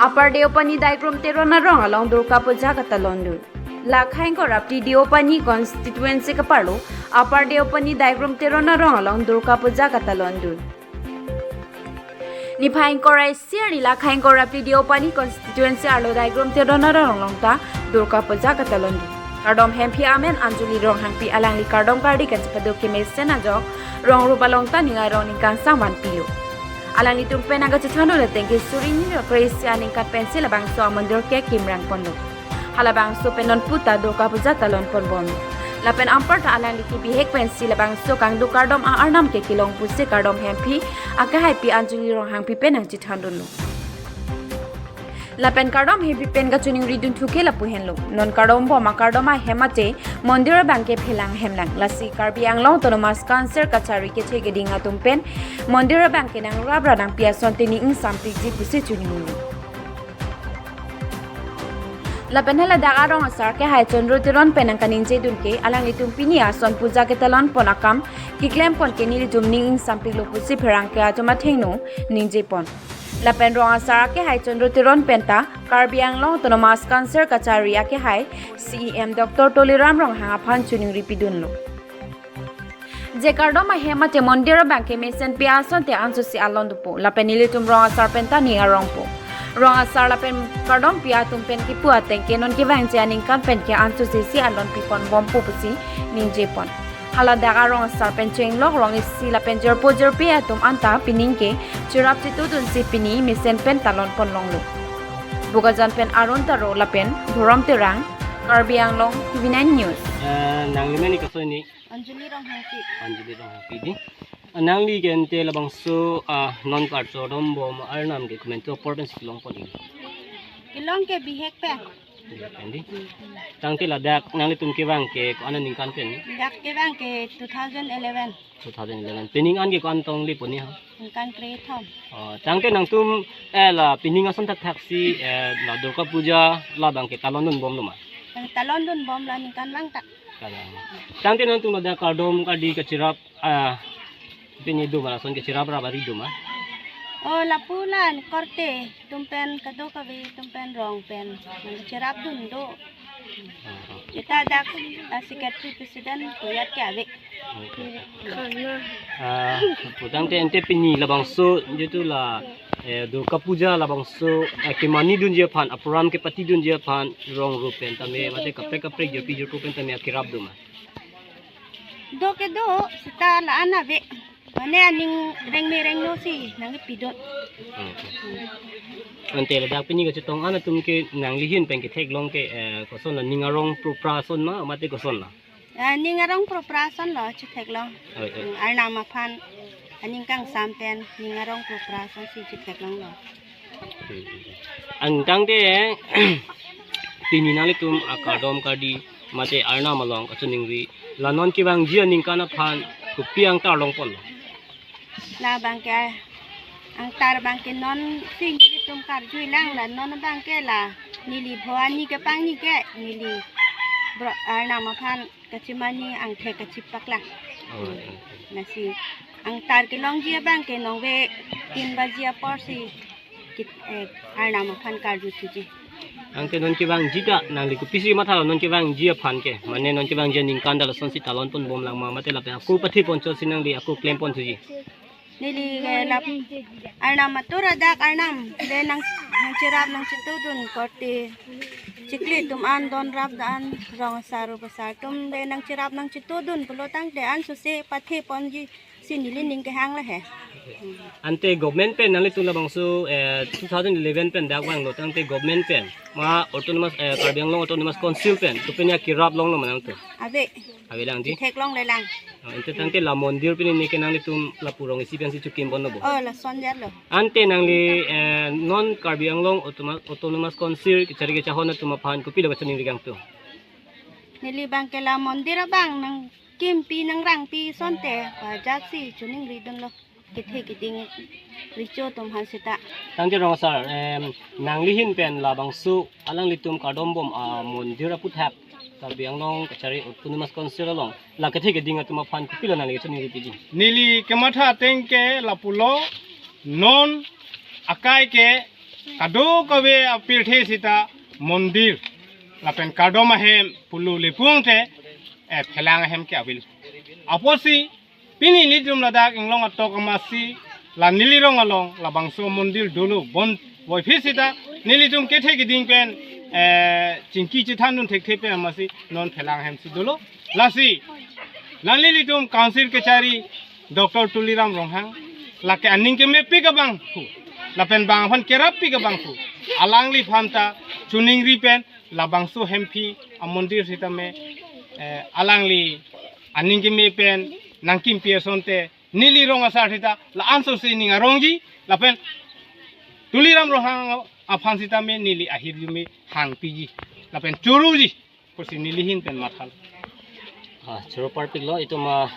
Upper Deopani diagram terona wrong along Durga Puja Katalondu. Lakhain corrupti Deopani constituency Kaparlo, Upper Deopani diagram terona wrong along Durga Puja Katalondu. Nipain Korai Siri Lakhain corrupti Deopani constituency Arlo diagram terona wrong along ta Durga Puja Katalondu. Kardom Hempi Amen Anjuli Rong Hampi Alangli Kardom Kardi Katspadoki Mesenajo, Rong Rubalongta Ninga Ronin Kansang Pilo. Alang ni tumpe naga cecano le tengki surini lo Christian ingkat pensil abang so amandur ke kimrang pondo. Halabang so penon puta do kapuja talon pon bom. Lapen ampar ta alang liki bihek pensil abang so kang do kardom a arnam ke kilong pusi kardom hempi aka happy anjuli rong hang pipen ang cecano lo. Lapen kardom hempi pen ga chuning ridun thuke la puhen lo. Non kardom bo ma kardom a hemate mondir bangke phelang hemlang lasi karbi anglong tonomas cancer kachari ke che gedinga tumpen mondir bangke nang rabra nang piason tini ing sampi ji pusi chuning lo. Lapen hala dagarong asar ke hai chondro tiron penang kanin je dunke alang itum pinia son puja ke talon ponakam kiklem pon ke nili jumning ing sampi lo pusi pherang ke atoma thengno ningje pon. Lapen rong asar ke hai chondro tiron penta karbiang long tonomas cancer kachari ke hai CEM Dr. Toliram rong hanga phan chuning ripidun lo. Je kardom a hema te mondir banke mesen piason te ansusi alondupo lapen nilitum rong asar penta ni arongpo. Rong asar lapen kardom pia tumpen ki puateng ke non ki wang janing kan pen ke ansusi si alon pipon bompo pusi ninje pon. Hala daga rong asar pen cheng lok rong isi lapen jerpo jerpi atum anta pining ke churap titudun si pini mesen pen talon pon long lo. Bukajan pen aron taro lapen dhuram terang karbiang long TV9 News. Nang limeni kaso ni Anjuli rong happy di. Nang li gente labang so non part so dom bom arnam ke komento importance kilong pon ni. Kilong ke bihek pe. Kandi. Tangti ladak nang li tum ke wang ke ko anan ning kan pen ni. Dak ke bang ke 2011. 2011 pining an ke ko antong li pon ni ha. Kan create thom. Tangte nang tum la pining ason tak taksi la Durga Puja la bang ke talon nun bom luma. Talon dun bom la ning kan bang tak. Tangte nang tum ladak kardom kadi ke cirap pini do mala son ke cirap rabari do ma. Oh la pulan korte tumpen kado kabe tumpen rong pen. Nang cerap dun do. Kita dak secretary president koyat ke ave. Tangte ente pini labang so jetu la Durga Puja labang so ke mani dun je phan apram ke pati dun je phan rong rupen tame mate kapre kapre je pi je rupen tame kirap do ma. Do ke do sita la anave. Mane aning reng no si nang pidot. Ante la dak pini ke chitong ana tum ke nang lihin pen ke thek long ke ko son la ningarong propra son ma mate ko son la. Ningarong proprason lo chitek long. Arna ma phan aning kang sampen ningarong proprason si chitek long lo. Ang tangte pini nang litum akadom kadi mate arna malong achuning ri lanon ki bang jia ning kana phan ku piang tar long pon. La bangke ang tar bangke non sing tum kar jui lang la non bangke la nili bhawani ke pang ni ke nili bro arna ma phan kachimani ang the kachipak la nasi ang tar ke long jia bangke nong ve 3 bajia porsi kit arna ma phan kar ju thuji Ang te non ki bang jida nang li ku pisi ma thalo non ki bang jia phan ke mane non ki bang jening kan dal son si talon pon bom lang ma mate la pe aku pathi pon chol sinang li aku claim pon thuji nili lap arnam matura dak arnam de nang cirap nang situdun korte cikli tum an don rap dan rong saru besar tum de nang cirap nang situdun pelotang de an suse pathi ponji sinili ning ke hang la he ante government pen nang li tu labang so 2011 pen dak wang lo tangte government pen ma autonomous karbiang long autonomous council pen tu pen ya kirap long lo manang tu ave lang di thek long le lang ante tangte la mondir pen ni ke nang li tum la purong isi pen si chukim bon no bo la sonjar lo ante nang li non karbiang long autonomous council ki chari ke chahon tu ma phan ko pi lo chuning rigang tu nili bang ke la mondira bang nang kimpi nang rang pi sonte pa jaksi chuning ridon lo kithe kiting richo tum hansita tangte rong sar nang li hin pen la bang su alang li tum kardom bom mondira puthap karbiang long kachari autonomous council long la ke the ke dinga tu ma phan ko pi lo nang li chuning ri pi Nili kematha tengke lapulo non akai ke kado kawe apil the sita mondir lapen kado mahem pulu lipung te phelang hem ke abil aposi pini lidum ladak inglong atok amasi la nilirong along la bangso mondir dulu bon boy fisita nilidum ke the giding pen chingki chithanun thek the pe amasi non phelang hem si dulu lasi lanilidum council ke chari Dr. Tuliram Ronghang laki aning ke me pi ka bang fu lapen bang phan kerap pi ka bang fu alang li phamta chuning ri pen la bang so hempi amondir sita me alang li aning ke me pen nangkim pierson te nili rong asar sita la anso se ninga rongji lapen Tuliram Ronghang aphan sita me nili ahir ju me hang pi ji lapen churuji kursi nili hin pen mathal churu parpik lo itu mah